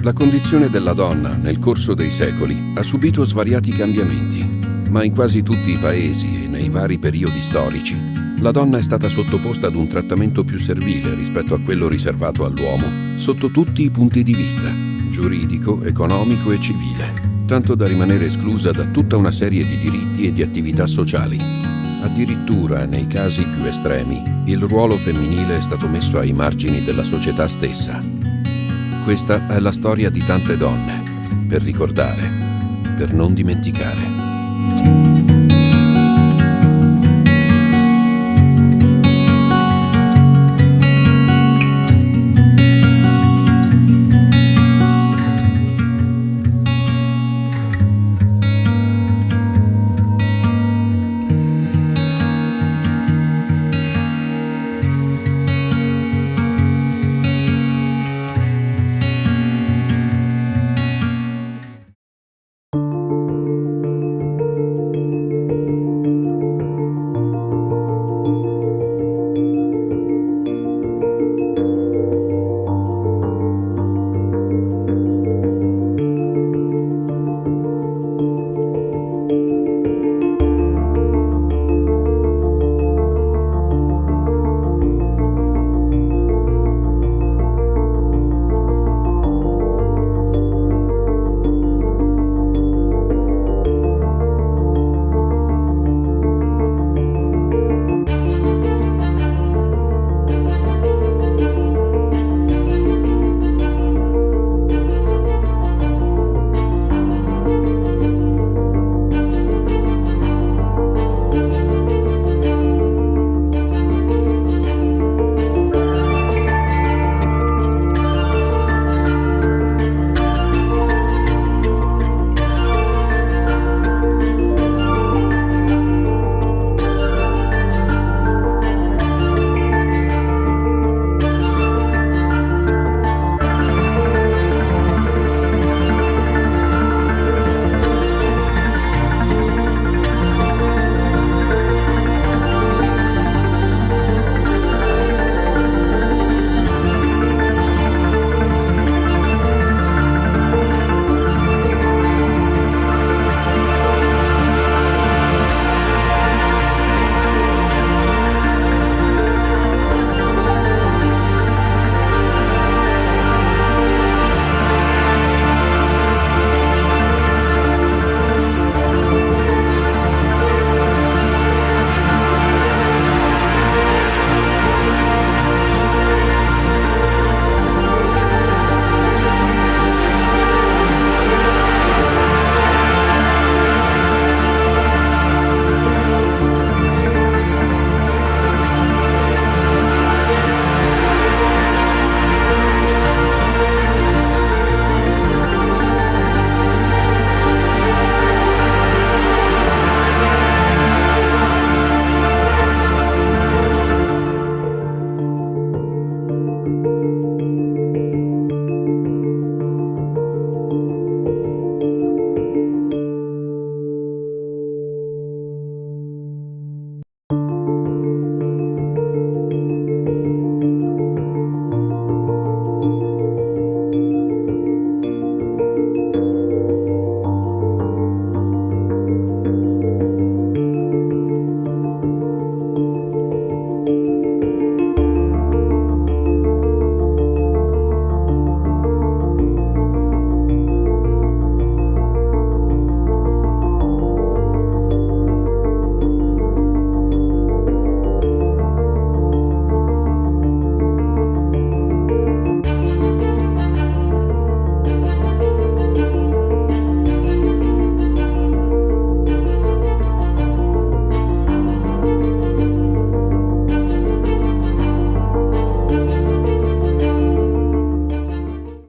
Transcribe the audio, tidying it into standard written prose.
La condizione della donna nel corso dei secoli ha subito svariati cambiamenti, ma in quasi tutti i paesi e nei vari periodi storici la donna è stata sottoposta ad un trattamento più servile rispetto a quello riservato all'uomo, sotto tutti i punti di vista, giuridico, economico e civile, tanto da rimanere esclusa da tutta una serie di diritti e di attività sociali. Addirittura, nei casi più estremi, il ruolo femminile è stato messo ai margini della società stessa. Questa è la storia di tante donne, per ricordare, per non dimenticare.